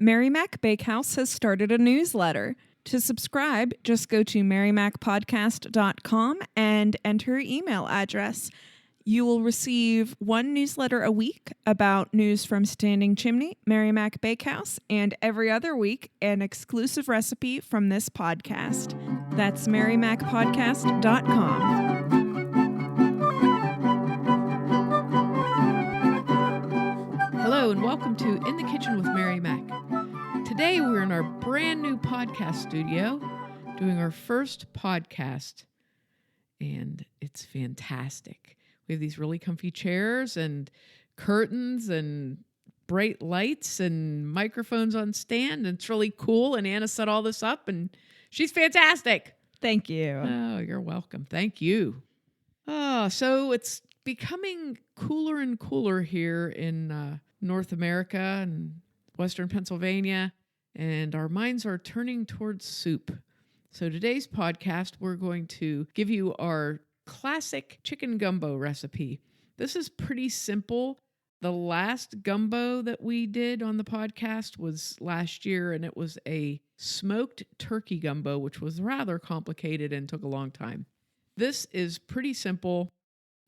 Mary Mac Bakehouse has started a newsletter. To subscribe, just go to marymacpodcast.com and enter your email address. You will receive one newsletter a week about news from Standing Chimney, Mary Mac Bakehouse, and every other week, an exclusive recipe from this podcast. That's marymacpodcast.com. Hello and welcome to In the Kitchen with Mary Mac. Today we're in our brand new podcast studio doing our first podcast, and it's fantastic. We have these really comfy chairs and curtains and bright lights and microphones on stand, and it's really cool, and Anna set all this up, and she's fantastic. Thank you. Oh, you're welcome. Thank you. So it's becoming cooler and cooler here in North America and Western Pennsylvania, and our minds are turning towards soup. So today's podcast, we're going to give you our classic chicken gumbo recipe. This is pretty simple. The last gumbo that we did on the podcast was last year, and it was a smoked turkey gumbo, which was rather complicated and took a long time. This is pretty simple,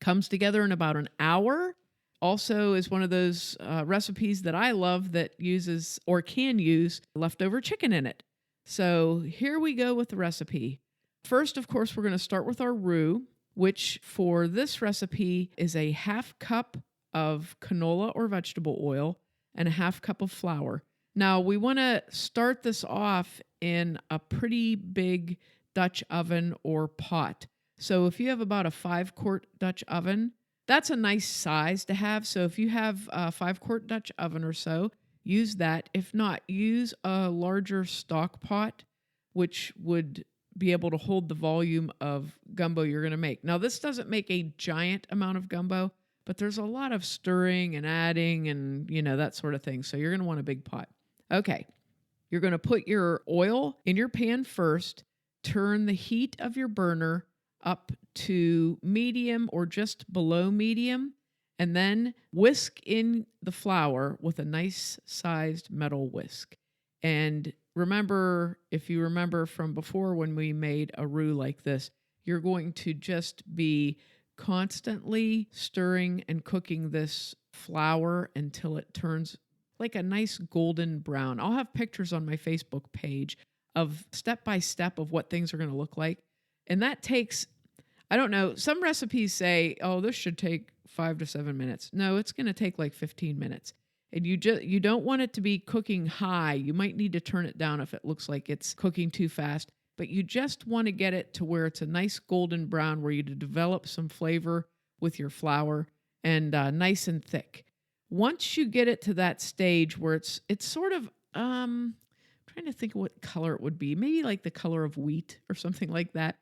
comes together in about an hour. Also is one of those recipes that I love that uses or can use leftover chicken in it. So here we go with the recipe. First, of course, we're going to start with our roux, which for this recipe is a half cup of canola or vegetable oil and a half cup of flour. Now, we want to start this off in a pretty big Dutch oven or pot. So if you have about a 5-quart Dutch oven, that's a nice size to have. So if you have a 5-quart Dutch oven or so, use that. If not, use a larger stock pot, which would be able to hold the volume of gumbo you're going to make. Now, this doesn't make a giant amount of gumbo, but there's a lot of stirring and adding and, that sort of thing. So you're going to want a big pot. Okay. You're going to put your oil in your pan first, turn the heat of your burner up to medium or just below medium, and then whisk in the flour with a nice sized metal whisk. And remember, if you remember from before when we made a roux like this, you're going to just be constantly stirring and cooking this flour until it turns like a nice golden brown. I'll have pictures on my Facebook page of step by step of what things are going to look like. And that takes, I don't know, some recipes say, oh, this should take 5 to 7 minutes. No, it's going to take like 15 minutes. And you don't want it to be cooking high. You might need to turn it down if it looks like it's cooking too fast. But you just want to get it to where it's a nice golden brown, where you develop some flavor with your flour and nice and thick. Once you get it to that stage where it's sort of, trying to think of what color it would be, maybe like the color of wheat or something like that.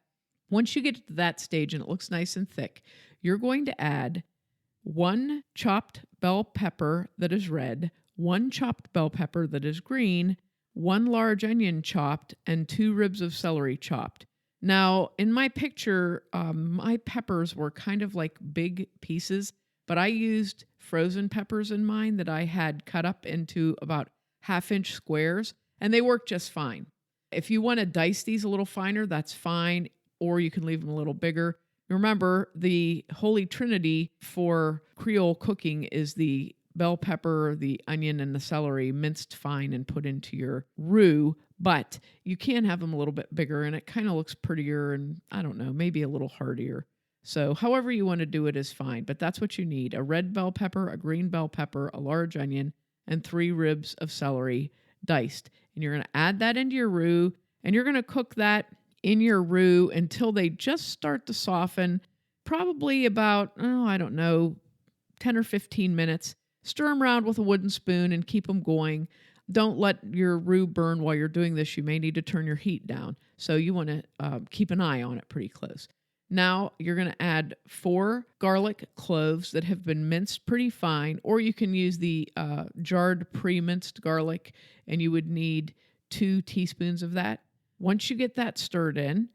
Once you get to that stage and it looks nice and thick, you're going to add 1 chopped bell pepper that is red, 1 chopped bell pepper that is green, 1 large onion chopped, and 2 ribs of celery chopped. Now, in my picture, my peppers were kind of like big pieces, but I used frozen peppers in mine that I had cut up into about 1/2-inch squares, and they work just fine. If you want to dice these a little finer, that's fine, or you can leave them a little bigger. Remember, the holy trinity for Creole cooking is the bell pepper, the onion, and the celery minced fine and put into your roux, but you can have them a little bit bigger, and it kind of looks prettier and, I don't know, maybe a little heartier. So however you want to do it is fine, but that's what you need: a red bell pepper, a green bell pepper, a large onion, and 3 ribs of celery diced. And you're going to add that into your roux, and you're going to cook that in your roux until they just start to soften, probably about, 10 or 15 minutes. Stir them around with a wooden spoon and keep them going. Don't let your roux burn while you're doing this. You may need to turn your heat down. So you want to keep an eye on it pretty close. Now you're going to add 4 garlic cloves that have been minced pretty fine, or you can use the jarred pre-minced garlic, and you would need 2 teaspoons of that. Once you get that stirred in,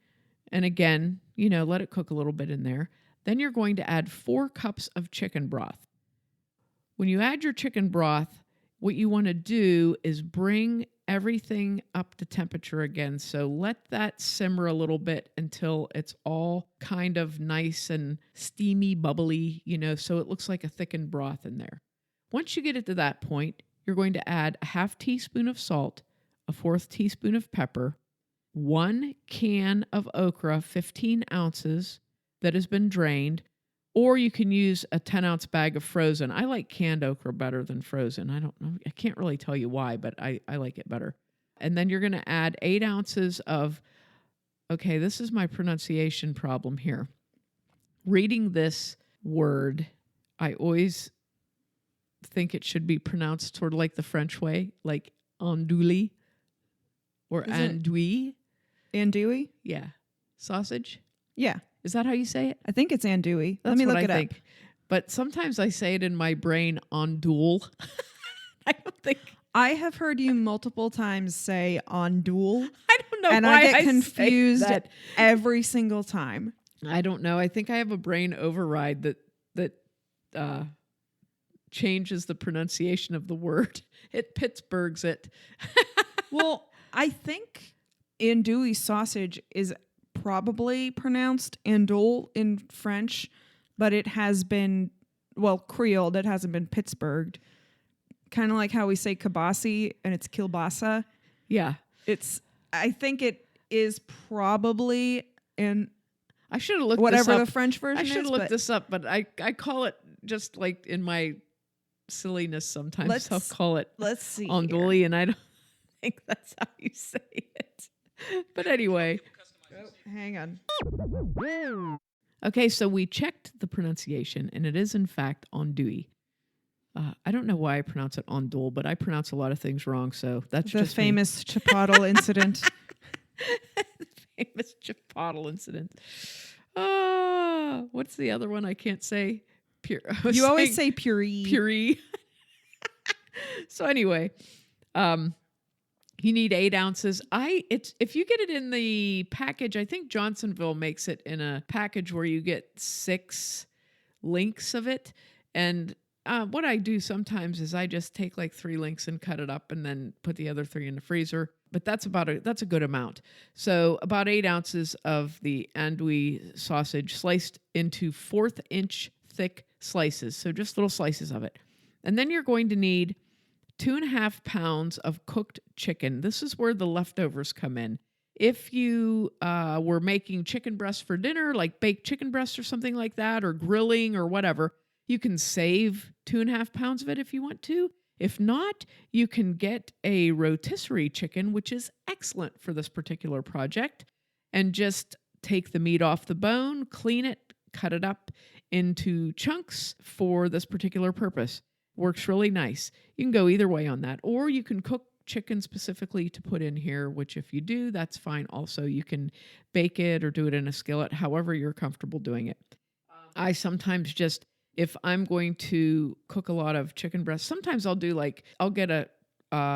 and again, let it cook a little bit in there, then you're going to add 4 cups of chicken broth. When you add your chicken broth, what you want to do is bring everything up to temperature again. So let that simmer a little bit until it's all kind of nice and steamy, bubbly, so it looks like a thickened broth in there. Once you get it to that point, you're going to add a half teaspoon of salt, a fourth teaspoon of pepper, 1 can of okra, 15 ounces that has been drained, or you can use a 10-ounce bag of frozen. I like canned okra better than frozen. I don't know. I can't really tell you why, but I like it better. And then you're going to add 8 ounces of, okay, this is my pronunciation problem here. Reading this word, I always think it should be pronounced sort of like the French way, like andouille or andouille. Andouille? Yeah. Sausage? Yeah. Is that how you say it? I think it's andouille. That's Let me what look it think. up. But sometimes I say it in my brain andouille. I don't think. I have heard you multiple times say andouille. I don't know and why I get say confused that. every single time. I don't know. I think I have a brain override that changes the pronunciation of the word. It Pittsburghs it. Well, I think andouille sausage is probably pronounced andouille in French, but it has been, Creole. It hasn't been Pittsburghed. Kind of like how we say kibasi and it's kielbasa. Yeah. I think it is probably in I should have looked whatever this up. the French version I is. should have looked this up, but I call it just like in my silliness sometimes. I'll call it let's see andouille, and I don't think that's how you say it. But anyway. Hang on. Okay, so we checked the pronunciation, and it is in fact andouille. I don't know why I pronounce it andouille, but I pronounce a lot of things wrong, so that's the just famous Chipotle incident. Famous Chipotle incident. What's the other one I can't say? You always say puree. Puree. So anyway, you need 8 ounces. If you get it in the package, I think Johnsonville makes it in a package where you get 6 links of it. And what I do sometimes is I just take like 3 links and cut it up and then put the other 3 in the freezer. But that's a good amount. So about 8 ounces of the andouille sausage sliced into 1/4 inch thick slices. So just little slices of it. And then you're going to need 2.5 pounds of cooked chicken. This is where the leftovers come in. If you were making chicken breasts for dinner, like baked chicken breasts or something like that, or grilling or whatever, you can save 2.5 pounds of it if you want to. If not, you can get a rotisserie chicken, which is excellent for this particular project, and just take the meat off the bone, clean it, cut it up into chunks for this particular purpose. Works really nice. You can go either way on that, or you can cook chicken specifically to put in here, which if you do, that's fine. Also, you can bake it or do it in a skillet, however you're comfortable doing it. I sometimes just, if I'm going to cook a lot of chicken breasts, sometimes I'll get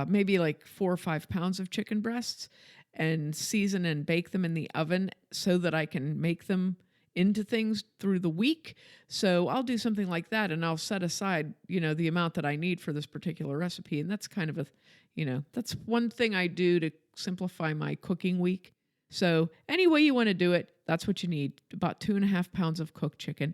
maybe like 4 or 5 pounds of chicken breasts and season and bake them in the oven so that I can make them into things through the week. So I'll do something like that, and I'll set aside, the amount that I need for this particular recipe. And that's kind of that's one thing I do to simplify my cooking week. So any way you want to do it, that's what you need. About 2.5 pounds of cooked chicken.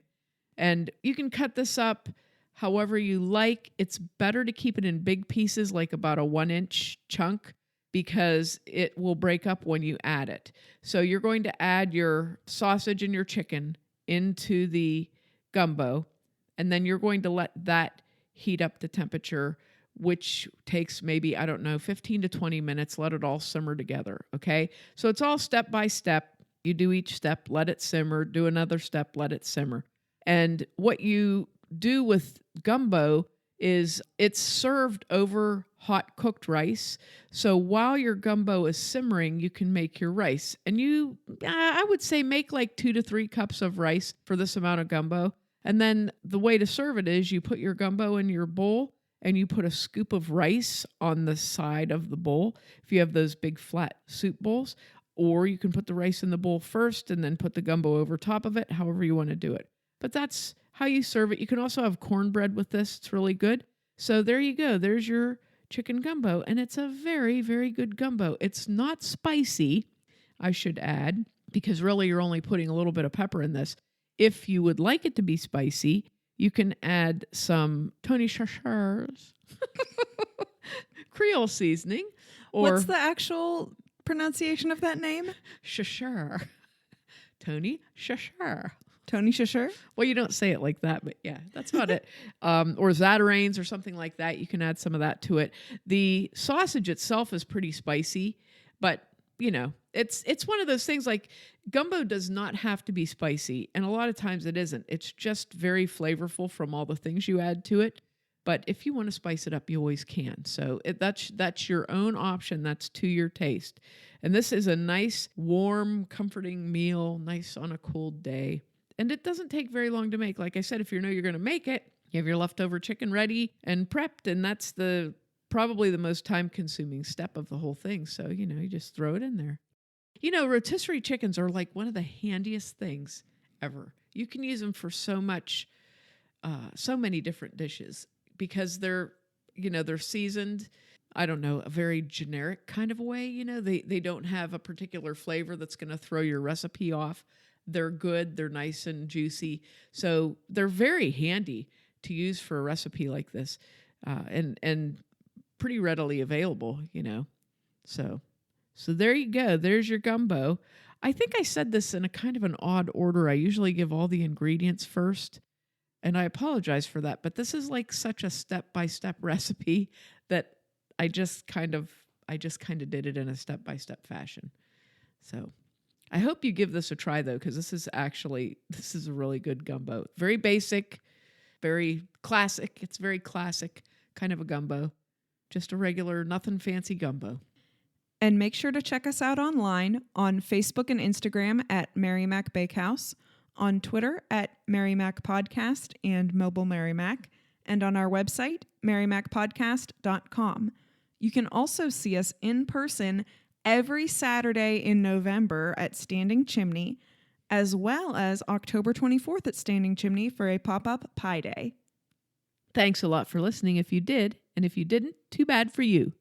And you can cut this up however you like. It's better to keep it in big pieces, like about a 1-inch chunk, because it will break up when you add it. So you're going to add your sausage and your chicken into the gumbo, and then you're going to let that heat up to temperature, which takes maybe, 15 to 20 minutes. Let it all simmer together, okay? So it's all step by step. You do each step, let it simmer, do another step, let it simmer. And what you do with gumbo is it's served over hot cooked rice. So while your gumbo is simmering, you can make your rice. And I would say make like 2 to 3 cups of rice for this amount of gumbo. And then the way to serve it is you put your gumbo in your bowl and you put a scoop of rice on the side of the bowl, if you have those big flat soup bowls. Or you can put the rice in the bowl first and then put the gumbo over top of it, however you want to do it. But that's how you serve it. You can also have cornbread with this. It's really good. So there you go. There's your chicken gumbo. And it's a very, very good gumbo. It's not spicy, I should add, because really you're only putting a little bit of pepper in this. If you would like it to be spicy, you can add some Tony Chacher's Creole seasoning. Or What's the actual pronunciation of that name? Chacher. Tony Chacher. Tony Chacher? Well, you don't say it like that, but yeah, that's about it. Or Zatarain's or something like that. You can add some of that to it. The sausage itself is pretty spicy, but you know, it's one of those things like gumbo does not have to be spicy, and a lot of times it isn't. It's just very flavorful from all the things you add to it. But if you want to spice it up, you always can. So that's your own option. That's to your taste. And this is a nice, warm, comforting meal, nice on a cold day. And it doesn't take very long to make. Like I said, if you know you're going to make it, you have your leftover chicken ready and prepped, and that's probably the most time-consuming step of the whole thing. So, you know, you just throw it in there. You know, rotisserie chickens are like one of the handiest things ever. You can use them for so many different dishes because they're seasoned, I don't know, a very generic kind of way. You know, they don't have a particular flavor that's going to throw your recipe off. They're good. They're nice and juicy. So they're very handy to use for a recipe like this, and pretty readily available, you know. So there you go. There's your gumbo. I think I said this in a kind of an odd order. I usually give all the ingredients first, and I apologize for that. But this is like such a step-by-step recipe that I just kind of did it in a step-by-step fashion. So I hope you give this a try, though, because this is a really good gumbo. Very basic, very classic. It's very classic kind of a gumbo. Just a regular, nothing fancy gumbo. And make sure to check us out online on Facebook and Instagram at Mary Mac Bakehouse, on Twitter at Mary Mac Podcast and Mobile Mary Mac, and on our website, marymacpodcast.com. You can also see us in person every Saturday in November at Standing Chimney, as well as October 24th at Standing Chimney for a pop-up pie day. Thanks a lot for listening if you did, and if you didn't, too bad for you.